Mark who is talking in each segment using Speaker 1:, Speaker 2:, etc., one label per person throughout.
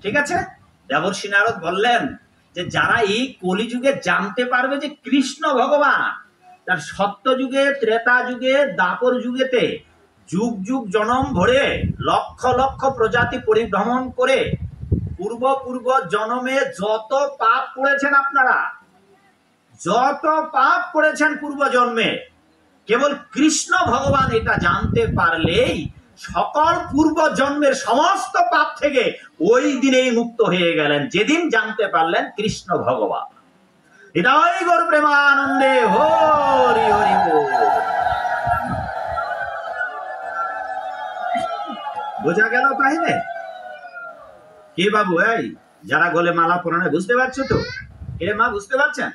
Speaker 1: ঠিক আছে? দেবর্ষি নারদ বললেন যে যারা এই কলিযুগে জানতে পারবে যে কৃষ্ণ ভগবান, তার সত্য যুগে, ত্রেতা যুগে, দ্বাপর যুগেতে যুগ যুগ জনম ভরে লক্ষ লক্ষ প্রজাতি পরিভ্রমণ করে পূর্ব পূর্ব জন্মে যত পাপ করেছেন, আপনারা যত পাপ করেছেন পূর্ব জন্মে, কেবল কৃষ্ণ ভগবান এটা জানতে পারলেই সকল পূর্ব জন্মের সমস্ত পাপ থেকে ওই দিনেই মুক্ত হয়ে গেলেন, যেদিন জানতে পারলেন কৃষ্ণ ভগবান। হৃদয় গৌর প্রেমানন্দে হরি হরি বল। বোঝা গেল তাহলে? কে বাবু, এই যারা গলে মালা পরানে বুঝতে পারছো তো? এ মা বুঝতে পারছেন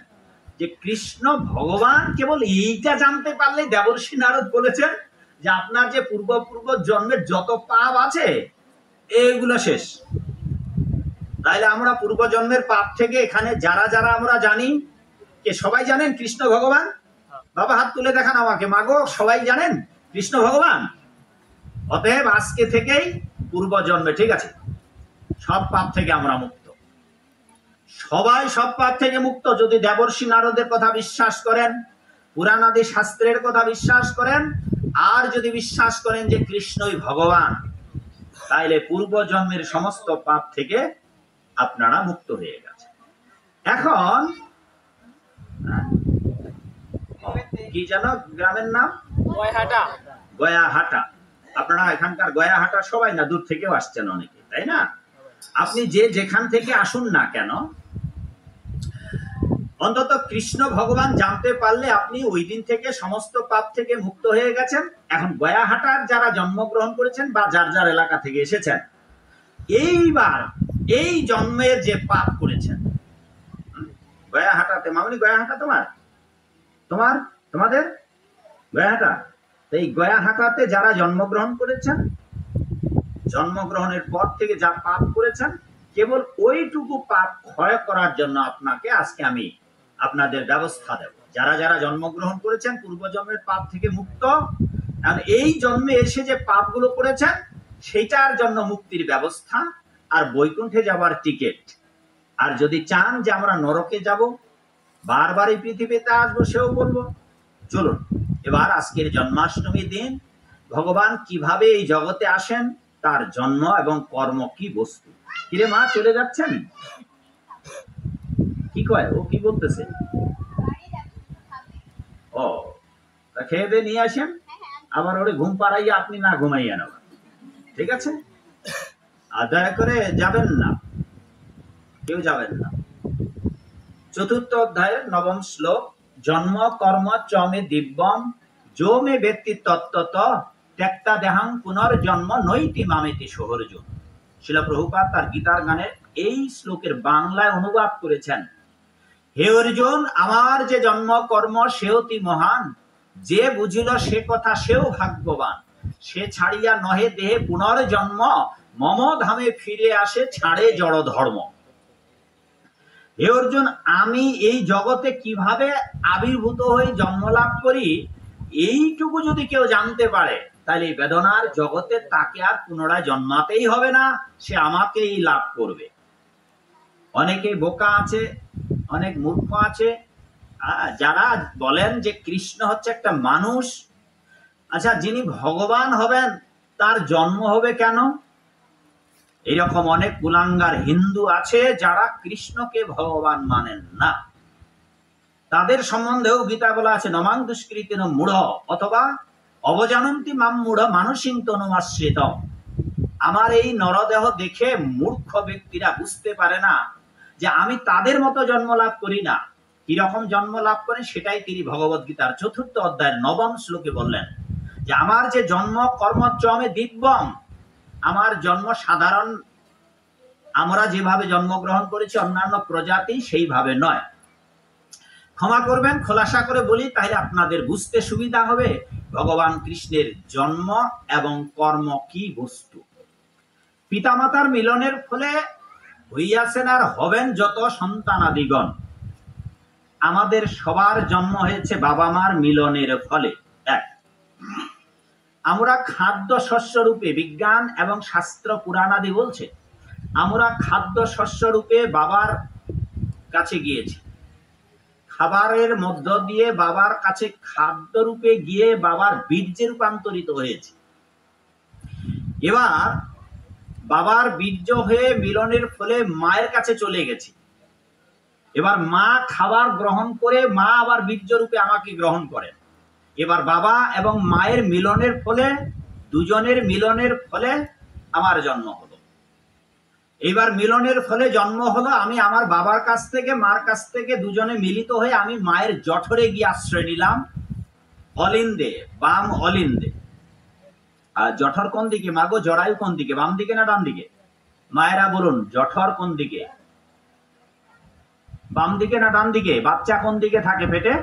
Speaker 1: যে কৃষ্ণ ভগবান কেবল এইটা জানতে পারলে দেবর্ষি নারদ বলেছেন যে আপনার যে পূর্ব পূর্ব জন্মের যত পাপ আছে এগুলো শেষ। তাইলে আমরা পূর্ব জন্মের পাপ থেকে এখানে যারা যারা আমরা জানি, কে সবাই জানেন কৃষ্ণ ভগবান? বাবা হাত তুলে দেখান আমাকে। মাগো, সবাই জানেন কৃষ্ণ ভগবান? অতএব আজকে থেকেই পূর্ব জন্মে, ঠিক আছে, সব পাপ থেকে আমরা মুক্ত। সবাই সব পাপ থেকে মুক্ত যদি দেবর্ষি নারদের কথা বিশ্বাস করেন, পুরাণাদি শাস্ত্রের কথা বিশ্বাস করেন, আর যদি বিশ্বাস করেন যে কৃষ্ণই ভগবান, তাইলে পূর্ব জন্মের সমস্ত পাপ থেকে আপনারা মুক্ত হয়ে গেছে। এখন কি জানো গ্রামের নাম?
Speaker 2: গয়াহাটা।
Speaker 1: গয়াহাটা। আপনারা এখানকার গয়াহাটা সবাই না, দূর থেকেও আসছেন অনেকে, তাই না? আপনি যে যেখান থেকে আসুন না কেন, অন্তত কৃষ্ণ ভগবান জানতে পারলে আপনি ওই দিন থেকে সমস্ত পাপ থেকে মুক্ত হয়ে গেছেন। এখন গয়াহাটার যারা জন্মগ্রহণ করেছেন বা যার যার এলাকা থেকে এসেছেন, এইবার এই জন্মের যে পাপ করেছেন গয়াহাটাতে, মামনি গয়াহাটা তোমাদের গয়াহাটা, এই গয়াহাটাতে যারা জন্মগ্রহণ করেছেন, জন্মগ্রহণের পর থেকে যা পাপ করেছেন, কেবল ওইটুকু পাপ ক্ষয় করার জন্য আপনাকে আজকে আমি আপনাদের ব্যবস্থা দেব। যারা যারা জন্মগ্রহণ করেছেন পূর্বজন্মের পাপ থেকে মুক্ত, কারণ এই জন্মে এসে যে পাপগুলো করেছেন সেইটার জন্য মুক্তির ব্যবস্থা আর বৈকুণ্ঠে যাবার টিকিট। আর যদি চান যে আমরা নরকে যাব, বারবার এই পৃথিবীতে আসবো, সেও বলবো। চলুন এবার আজকের জন্মাষ্টমী দিন ভগবান কিভাবে এই জগতে আসেন, তার জন্ম এবং কর্ম কি বস্তু। কিরে মা, চলে যাচ্ছেন? কি কয় ও, কি বলতেছে? ও, খেয়ে দিয়ে নিয়ে আসেন, আবার ওরে ঘুম পাড়াইয়া আপনি না ঘুমাইয়া নেবেন, ঠিক আছে? আর দয়া করে যাবেন না, কেউ যাবেন না। চতুর্থ অধ্যায়ের নবম শ্লোক, জন্ম কর্ম চমে দিব্যম যো মে ব্যক্তি তত্ত্বত ত্যক্তা দেহাং পুনর্জন্ম নৈতি মামেতি সোহর্জুন। শিলা প্রভুপাদ তার গীতার গানের এই শ্লোকের বাংলায় অনুবাদ করেছেন, হে অর্জুন, আমার যে জন্ম কর্ম সে অতি মহান, যে বুঝিল সে কথা সেও ভাগ্যবান, সে ছাড়িয়া নহে দেহে পুনর্জন্ম, মম ধামে ফিরে আসে ছাড়ে জড় ধর্ম। হে অর্জুন, আমি এই জগতে কিভাবে আবির্ভূত হয়ে জন্ম লাভ করি, এইটুকু যদি কেউ জানতে পারে, তাহলে বেদনার জগতে তাকে আর পুনরায় জন্মাতেই হবে না, সে আমাকেই লাভ করবে। অনেকে বোকা আছে, অনেক মূর্খ আছে যারা বলেন যে কৃষ্ণ হচ্ছে একটা মানুষ। আচ্ছা, যিনি ভগবান হবেন তার জন্ম হবে কেন? এইরকম অনেক কুলাঙ্গার হিন্দু আছে যারা কৃষ্ণকে ভগবান মানেন না। তাদের সম্বন্ধেও গীতা বলা আছে, নমাং দুষ্কৃতিন মূঢ় অথবা অবজানন্তি মাম মূঢ় মানসিন্তনুমাশ্রিত। আমার এই নরদেহ দেখে মূর্খ ব্যক্তিরা বুঝতে পারে না যে আমি তাদের মতো জন্ম লাভ করি না। কিরকম জন্ম লাভ করেন সেটাই তিনি ভগবত গীতার চতুর্থ অধ্যায়ের নবম শ্লোকে বললেন, যে আমার যে জন্ম কর্ম চমে দিব্যম, আমার জন্ম সাধারণ আমরা যেভাবে জন্মগ্রহণ করেছি অন্যান্য প্রজাতি সেইভাবে নয়। ক্ষমা করবেন, খোলাসা করে বলি, তাহলে আপনাদের বুঝতে সুবিধা হবে ভগবান কৃষ্ণের জন্ম এবং কর্ম কি বস্তু। পিতামাতার মিলনের ফলে হইয়াছেন আর হবেন যত সন্তানাদিগণ। আমাদের সবার জন্ম হয়েছে বাবা মার মিলনের ফলে। এক, আমরা খাদ্য শস্য রূপে বিজ্ঞান এবং শাস্ত্র পুরাণাদি বলছে আমরা খাদ্য শস্য রূপে বাবার কাছে গিয়েছি, খাবারের মধ্য দিয়ে বাবার কাছে খাদ্য রূপে গিয়ে বাবার বীর্যে রূপান্তরিত হয়েছে। এবার বাবার বীর্য হয়ে মিলনের ফলে মায়ের কাছে চলে গেছি। এবার মা খাবার গ্রহণ করে মা আবার বীর্য রূপে আমাকে গ্রহণ করেন। এবার বাবা এবং মায়ের মিলনের ফলে, দুজনের মিলনের ফলে আমার জন্ম হলো। এইবার মিলনের ফলে জন্ম হলো, আমি আমার বাবার কাছ থেকে মার কাছ থেকে দুজনে মিলিত হয়ে আমি মায়ের জঠরে গিয়ে আশ্রয় নিলাম, অলিন্দে, বাম অলিন্দে। আর জঠর কোন দিকে মাগো? জরায়ু কোন দিকে, বাম দিকে না ডান দিকে? মায়েরা বলুন, জঠর কোন দিকে? বাম দিকে না ডান দিকে? বাচ্চা কোন দিকে থাকে পেটে?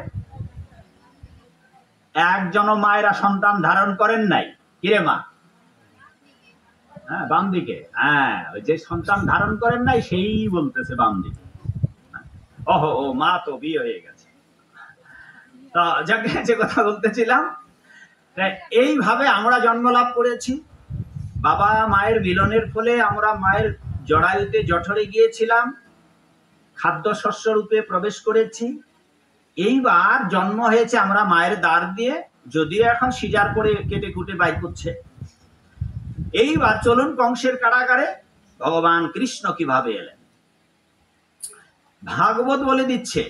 Speaker 1: একজন মায়েরা সন্তান ধারণ করেন নাই, কিরে মা? হ্যাঁ, বাম দিকে। হ্যাঁ, ওই যে সন্তান ধারণ করেন নাই সেই বলতেছে বাম দিকে। ওহো, ও মা তো বিয়ে হয়ে গেছে। তো যাকে যে কথা বলতেছিলাম, এইভাবে আমরা জন্ম লাভ করেছি। বাবা মায়ের মিলনের ফলে আমরা মায়ের জরায়ুতে জঠরে গিয়েছিলাম, খাদ্য শস্য রূপে প্রবেশ করেছি। এইবার জন্ম হয়েছে আমরা মায়ের দ্বার দিয়ে, যদিও এখন সিজার করে কেটে কুটে বাইর করছে। এইবার চলুন কংসের কারাগারে ভগবান কৃষ্ণ কিভাবে এলেন। ভাগবত বলে দিচ্ছে,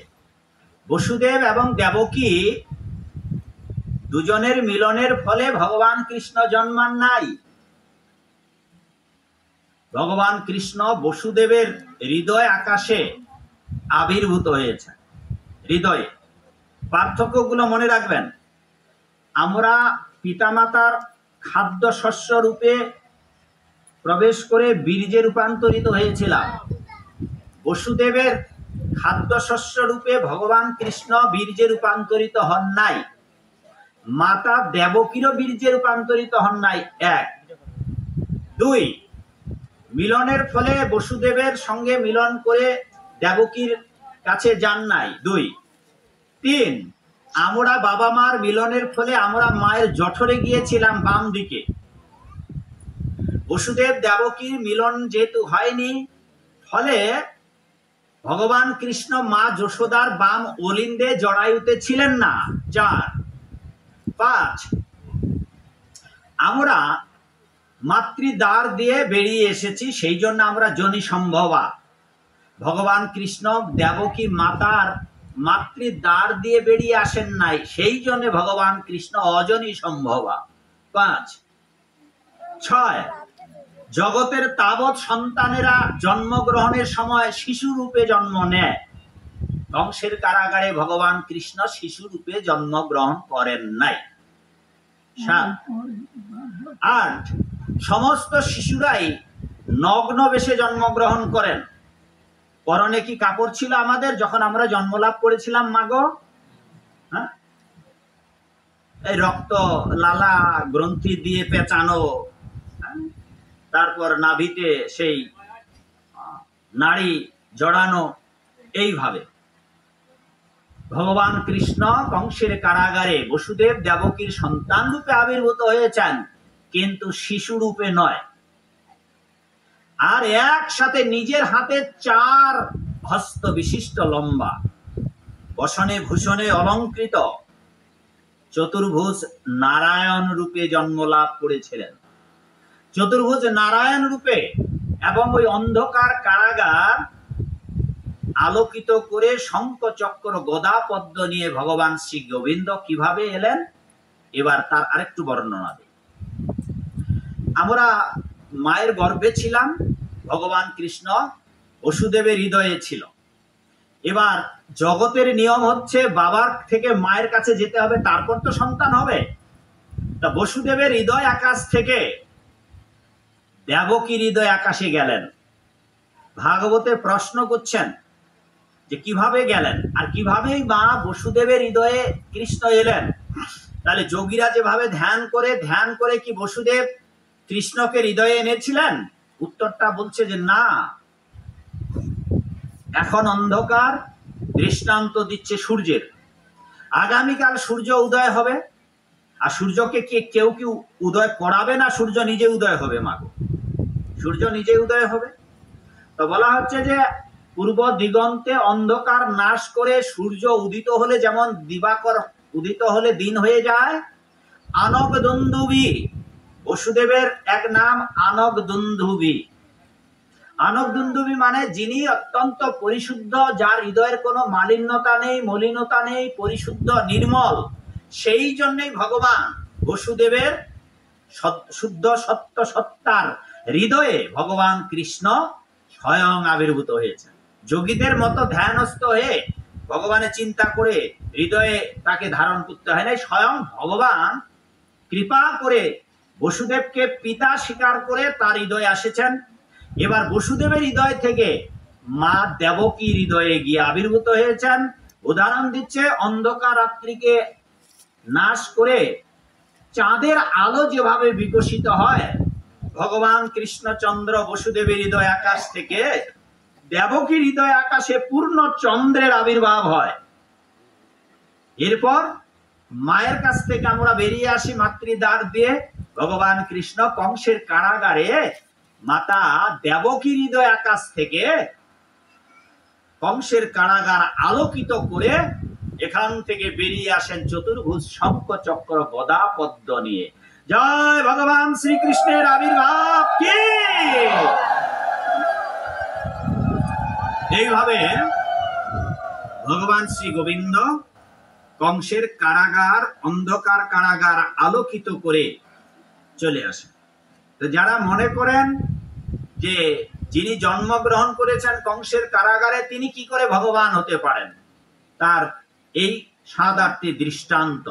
Speaker 1: বসুদেব এবং দেবকী দুজনের মিলনের ফলে ভগবান কৃষ্ণ জন্মান নাই। ভগবান কৃষ্ণ বসুদেবের হৃদয় আকাশে আবির্ভূত হয়েছে। হৃদয়ে পার্থক্যগুলো মনে রাখবেন। আমরা পিতামাতার খাদ্য শস্য রূপে প্রবেশ করে বীর্যে রূপান্তরিত হয়েছিলাম। বসুদেবের খাদ্য শস্য রূপে ভগবান কৃষ্ণ বীর্যে রূপান্তরিত হন নাই। মাতা দেবকীরও বীর্যে রূপান্তরিত হন নাই। এক। দুই, মিলনের ফলে বসুদেবের সঙ্গে মিলন করে দেবকীর কাছে যান নাই। দুই। তিন, আমরা বাবা মার মিলনের ফলে আমরা মায়ের জঠরে গিয়েছিলাম বাম দিকে। বসুদেব দেবকীর মিলন যেহেতু হয়নি, ফলে ভগবান কৃষ্ণ মা যশোদার বাম অলিন্দে জরায়ুতে ছিলেন না। চার। পাঁচ, আমরা মাতৃদ্বার দিয়ে বেরিয়ে এসেছি, সেই জন্য আমরা যোনি সম্ভবা। ভগবান কৃষ্ণ দেবকী মাতার মাতৃদ্বার দিয়ে বেরিয়ে আসেন নাই, সেই জন্য ভগবান কৃষ্ণ অজনী সম্ভবা। পাঁচ। ছয়, জগতের তাবৎ সন্তানেরা জন্মগ্রহণের সময় শিশু রূপে জন্ম নেয়। কংসের কারাগারে ভগবান কৃষ্ণ শিশু রূপে জন্মগ্রহণ করেন নাই। সাত। আট, সমস্ত শিশুরাই নগ্ন বেশে জন্মগ্রহণ করেন। পরনে কি কাপড় ছিল আমাদের যখন আমরা জন্ম লাভ করেছিলাম মাগো? হ্যাঁ, এই রক্ত লালা গ্রন্থি দিয়ে পেঁচানো, তারপর নাভিতে সেই নাড়ি জড়ানো, এইভাবে ভগবান কৃষ্ণ কংসের কারাগারে বসুদেব দেবকীর সন্তান রূপে আবির্ভূত হয়েছেন, কিন্তু শিশু রূপে নয়। আর একসাথে নিজের হাতে 4 হস্ত বিশিষ্ট লম্বা, বসনে ভূষণে অলঙ্কৃত চতুর্ভুজ নারায়ণ রূপে জন্ম লাভ করেছিলেন। চতুর্ভুজ নারায়ণ রূপে, এবং ওই অন্ধকার কারাগার আলোকিত করে শঙ্খ চক্র গদা পদ্ম নিয়ে ভগবান শ্রী গোবিন্দ কিভাবে এলেন, এবার তার আরেকটু বর্ণনা দিই। আমরা মায়ের গর্ভে ছিলাম, ভগবান কৃষ্ণ বসুদেবের হৃদয়ে ছিল। এবার জগতের নিয়ম হচ্ছে বাবার থেকে মায়ের কাছে যেতে হবে, তারপর তো সন্তান হবে। তা বসুদেবের হৃদয় আকাশ থেকে দেবকীর হৃদয় আকাশে গেলেন। ভাগবতে প্রশ্ন করছেন যে কিভাবে গেলেন, আর কিভাবে মা বসুদেবের হৃদয়ে কৃষ্ণ এলেন। তাহলে যোগীরা যেভাবে ধ্যান করে কি বসুদেব কৃষ্ণকে হৃদয়ে এনেছিলেন? উত্তরটা বলছে যে না, এখন অন্ধকার, দৃষ্টান্ত দিচ্ছে সূর্যের। আগামীকাল সূর্য উদয় হবে, আর সূর্যকে কেউ উদয় করাবে না, সূর্য নিজে উদয় হবে। মাগো, সূর্য নিজে উদয় হবে। তো বলা হচ্ছে যে পূর্ব দিগন্তে অন্ধকার নাশ করে সূর্য উদিত হলে যেমন দিবাকর উদিত হলে দিন হয়ে যায়, আনক দুন্দুবি, বসুদেবের এক নাম আনক দুন্দুবি। আনক দুন্দুবি মানে যিনি অত্যন্ত পরিশুদ্ধ, যার হৃদয়ের কোনো মালিন্যতা নেই, মলিনতা নেই, পরিশুদ্ধ নির্মল। সেই জন্যই ভগবান বসুদেবের শুদ্ধ সত্য সত্তার হৃদয়ে ভগবান কৃষ্ণ স্বয়ং আবির্ভূত হয়েছে। যোগীদের মতো ধ্যানস্থ হয়ে ভগবানের চিন্তা করে হৃদয়ে তাকে ধারণ করতে হয় না, স্বয়ং ভগবান কৃপা করে বসুদেবকে পিতা স্বীকার করে তার হৃদয়ে আসেছেন। এবার বসুদেবের হৃদয় থেকে মা দেবকী হৃদয়ে গিয়ে আবির্ভূত হয়েছেন। উদাহরণ দিচ্ছে, অন্ধকার রাত্রিকে নাশ করে চাঁদের আলো যেভাবে বিকশিত হয়, ভগবান কৃষ্ণচন্দ্র বসুদেবের হৃদয় আকাশ থেকে দেবকীর হৃদয় আকাশে পূর্ণ চন্দ্রের আবির্ভাব হয়। এরপর মায়ের কাছ থেকে আমরা বেরিয়ে আসি মাতৃদ্বার দিয়ে। ভগবান কৃষ্ণ কংসের কারাগারে মাতা দেবকীর হৃদয় আকাশ থেকে কংসের কারাগার আলোকিত করে এখান থেকে বেরিয়ে আসেন চতুর্ভুজ শঙ্খ চক্র গদা পদ্ম নিয়ে। জয় ভগবান শ্রীকৃষ্ণের আবির্ভাব কি! এইভাবে ভগবান শ্রী গোবিন্দ কংসের কারাগার, অন্ধকার কারাগার আলোকিত করে চলে আসেন। তো যারা মনে করেন যে যিনি জন্মগ্রহণ করেছেন কংসের কারাগারে, তিনি কি করে ভগবান হতে পারেন, তার এই 7-8টি দৃষ্টান্ত।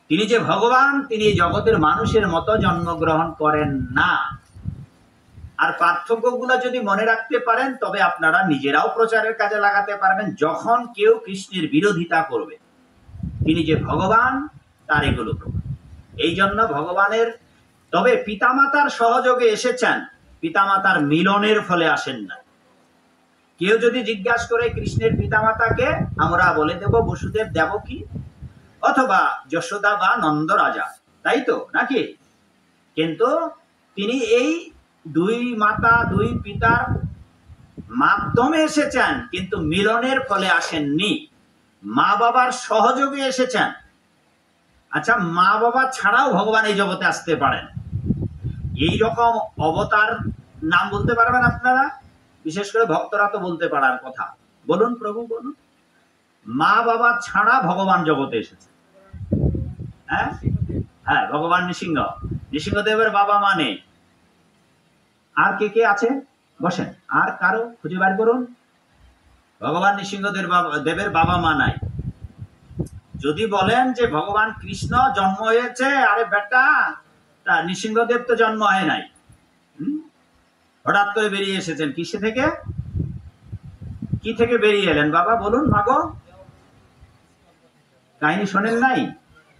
Speaker 1: তিনি যে ভগবান, তিনি জগতের মানুষের মতো জন্মগ্রহণ করেন না। আর পার্থক্যগুলো যদি মনে রাখতে পারেন তবে আপনারা নিজেরাও প্রচারের কাজে লাগাতে পারবেন। যখন কেউ কৃষ্ণের বিরোধিতা করবে, তিনি যে ভগবান তার এগুলো প্রমাণ। এই জন্য ভগবানের, তবে পিতামাতার সহযোগে এসেছেন, পিতামাতার মিলনের ফলে আসেন না। কেউ যদি জিজ্ঞাসা করে কৃষ্ণের পিতামাতাকে, আমরা বলে দেব বসুদেব দেবকী অথবা যশোদা বা নন্দ রাজা, তাই তো নাকি? কিন্তু তিনি এই দুই মাতা দুই পিতার মাধ্যমে এসেছেন, কিন্তু মিলনের ফলে আসেননি। মা বাবার সহযোগে এসেছেন। আচ্ছা, মা বাবা ছাড়াও ভগবান এই জগতে আসতে পারেন। এই রকম অবতার নাম বলতে পারবেন আপনারা? বিশেষ করে ভক্তরা তো বলতে পারার কথা। বলুন প্রভু, বলুন। মা বাবা ছাড়া ভগবান জগতে এসেছে। হ্যাঁ হ্যাঁ, ভগবান নৃসিংহ, নৃসিংহদেবের বাবা মা নেই। আর কে কে আছে? বসেন, আর কারো খুঁজে বার করুন। ভগবান নৃসিংহদেবের বাবা মা নাই। যদি বলেন যে ভগবান কৃষ্ণ জন্ম হয়েছে, আরে বেটা, তা নৃসিংহদেব তো জন্ম হয় নাই, হঠাৎ করে বেরিয়ে এসেছেন। কিসে থেকে, কি থেকে বেরিয়ে এলেন বাবা? বলুন মাগো, কাহিনী শোনেন নাই?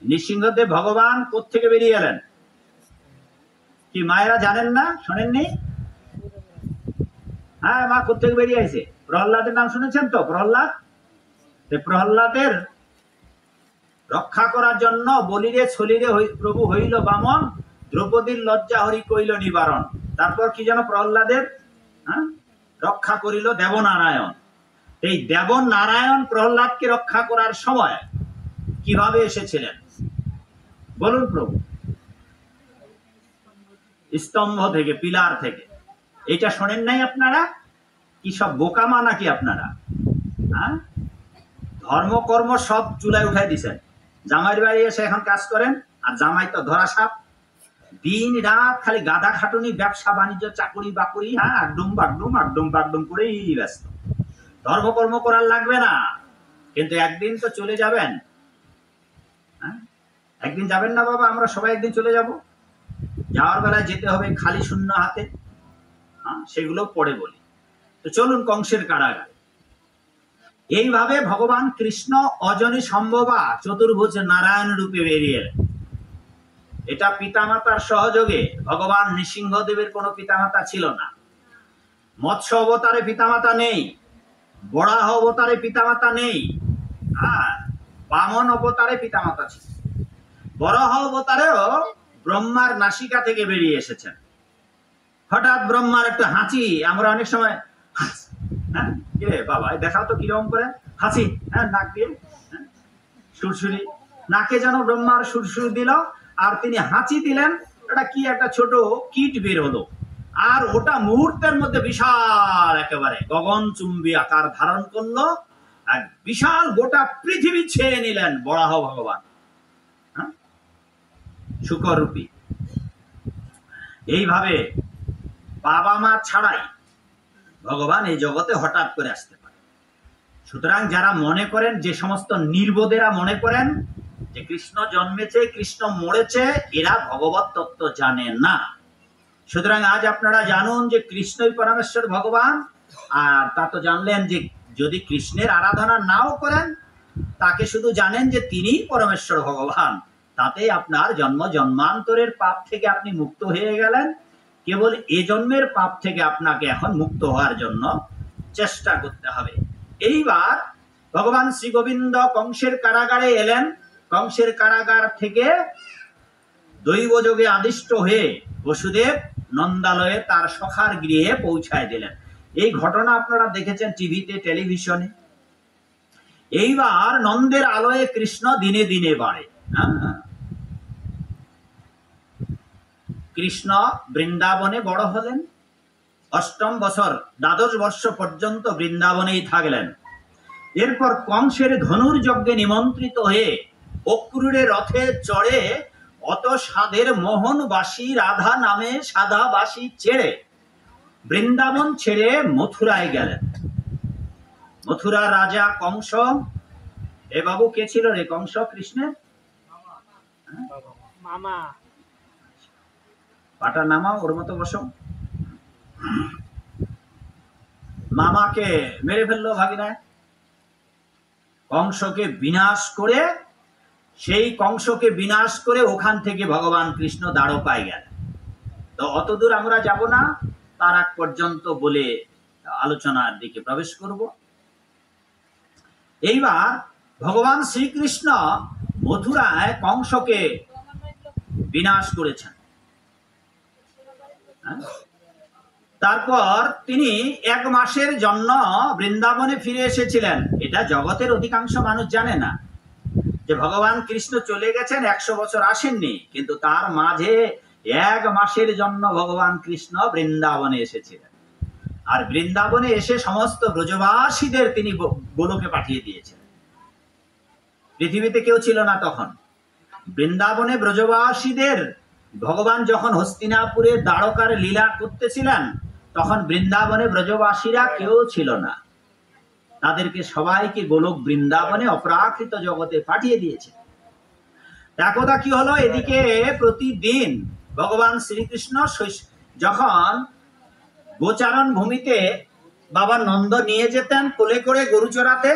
Speaker 1: নৃসিংহদেব ভগবান কোত্থেকে বেরিয়ে এলেন? কি মায়েরা জানেন না? শোনেননি? হ্যাঁ, মা কোত্থেকে বেরিয়ে এসে? প্রহ্লাদের নাম শুনেছেন তো? প্রহ্লাদের রক্ষা করার জন্য বলিরে ছলিরে প্রভু হইল বামন, দ্রৌপদীর লজ্জা হরি কইল নিবারণ। তারপর কি যেন প্রহ্লাদের রক্ষা করিল দেবনারায়ণ। এই দেবনারায়ণ প্রহ্লাদকে রক্ষা করার সময় কিভাবে এসেছিলেন বলুন প্রভু? স্তম্ভ থেকে, পিলার থেকে। এটা শোনেন নাই আপনারা? কি সব বোকামা নাকি আপনারা? ধর্মকর্ম সব চুলায় উঠাই দিছেন। জামাইয়ের বাড়ি এসে এখন কাজ করেন, আর জামাই তো ধরা সাপ। দিন রাত খালি গাদা খাটুনি, ব্যবসা বাণিজ্য, চাকুরি বাকুরি, একদম বাগডুম করেই ব্যস্ত। ধর্মকর্ম করার লাগবে না, কিন্তু একদিন তো চলে যাবেন। একদিন যাবেন না বাবা? আমরা সবাই একদিন চলে যাব। যাওয়ার বেলায় যেতে হবে খালি শূন্য হাতে, সেগুলো পরে বলি। তো চলুন কংসের কারাগার। এইভাবে ভগবান কৃষ্ণ অজনী সম্ভবা চতুর্ভুজ নারায়ণ রূপে বেরিয়ে এলেন। এটা পিতামাতার সহযোগে। ভগবান নৃসিংহদেবের কোনো পিতামাতা ছিল না। মৎস্য অবতারে পিতামাতা নেই, বরাহ অবতারে পিতামাতা নেই, বামন অবতারে পিতামাতা ছিল। বরাহ অবতারেও ব্রহ্মার নাসিকা থেকে বেরিয়ে এসেছেন। হঠাৎ ব্রহ্মার একটা হাঁচি, আমরা অনেক সময় হ্যাঁ, কিরে বাবা দেখাও তো কিরকম করে হাসি, হ্যাঁ নাক দিয়ে, হ্যাঁ, সুরসুরি নাকে যেন ব্রহ্মার সুরসুরি দিল, আর তিনি হাঁচি দিলেন, এটা কি একটা ছোট কীট বের হলো, আর ওটা মুহূর্তের মধ্যে বিশাল একেবারে গগনচুম্বী আকার ধারণ করলো, এক বিশাল গোটা পৃথিবী ছেয়ে নিলেন বরাহ ভগবান, হ্যাঁ, শুকররূপী। এইভাবে বাবা মা ছাড়াই ভগবান এই জগতে হঠাৎ করে আসতে পারে। সুতরাং যারা মনে করেন, যে সমস্ত নির্বোধেরা মনে করেন যে কৃষ্ণ জন্মেছে কৃষ্ণ মরেছে, এরা ভগবত তত্ত্ব জানে না। সুতরাং আজ আপনারা জানুন যে কৃষ্ণই পরমেশ্বর ভগবান, আর তা তো জানলেন যে যদি কৃষ্ণের আরাধনা নাও করেন, তাকে শুধু জানেন যে তিনিই পরমেশ্বর ভগবান, তাতে আপনার জন্ম জন্মান্তরের পাপ থেকে আপনি মুক্ত হয়ে গেলেন। কেবল এ জন্মের পাপ থেকে আপনাকে এখন মুক্ত হওয়ার জন্য চেষ্টা করতে হবে। এইবার ভগবান শ্রী গোবিন্দ কংসের কারাগারে এলেন, কংসের কারাগার থেকে দৈবযোগে আদিষ্ট হয়ে বসুদেব নন্দালয়ে তার সখার গৃহে পৌঁছায় দিলেন। এই ঘটনা আপনারা দেখেছেন টিভিতে, টেলিভিশনে। এইবার নন্দের আলোয় কৃষ্ণ দিনে দিনে বাড়ে। কৃষ্ণ বৃন্দাবনে বড় হলেন, অষ্টম বছর, দ্বাদশ বর্ষ পর্যন্ত বৃন্দাবনেই থাকলেন। এরপর কংসের ধনুর্যজ্ঞে নিমন্ত্রিত হয়ে অক্রূরে রথে চড়ে অত সাধের মোহনবাসী রাধা নামে সাদাবাসী ছেড়ে বৃন্দাবন ছেড়ে মথুরায় গেলেন। মথুরা রাজা কংস, এ বাবু কে ছিল রে কংস কৃষ্ণের?
Speaker 2: মামা।
Speaker 1: পাটা নামাও, ওর মতো বসো। মামাকে মেরে ফেললো ভাগিনা, কংসকে বিনাশ করে, সেই কংসকে বিনাশ করে ওখান থেকে ভগবান কৃষ্ণ দ্বারকায় গেলেন। তো অতদূর আমরা যাব না, তার আগ পর্যন্ত বলে আলোচনার দিকে প্রবেশ করব। এইবার ভগবান শ্রীকৃষ্ণ মথুরায় কংসকে বিনাশ করেছেন। তারপর তিনি 1 মাসের জন্য বৃন্দাবনে ফিরে এসেছিলেন। এটা জগতের অধিকাংশ মানুষ জানে না যে ভগবান কৃষ্ণ চলে গেছেন, 100 বছর আসেননি, কিন্তু তার মাঝে 1 মাসের জন্য ভগবান কৃষ্ণ বৃন্দাবনে এসেছিলেন। আর বৃন্দাবনে এসে সমস্ত ব্রজবাসীদের তিনি গোলকে পাঠিয়ে দিয়েছেন। পৃথিবীতে কেউ ছিল না তখন। বৃন্দাবনে ব্রজবাসীদের, ভগবান যখন হস্তিনাপুরে দ্বারকার লীলা করতেছিলেন, তখন বৃন্দাবনে ব্রজবাসীরা কেউ ছিল না। তাদেরকে সবাইকে গোলক বৃন্দাবনে অপ্রাকৃত জগতে পাঠিয়ে দিয়েছে। একদা কি হলো, এদিকে প্রতিদিন ভগবান শ্রীকৃষ্ণ যখন গোচারণ ভূমিতে বাবা নন্দ নিয়ে যেতেন কোলে করে গরু চড়াতে,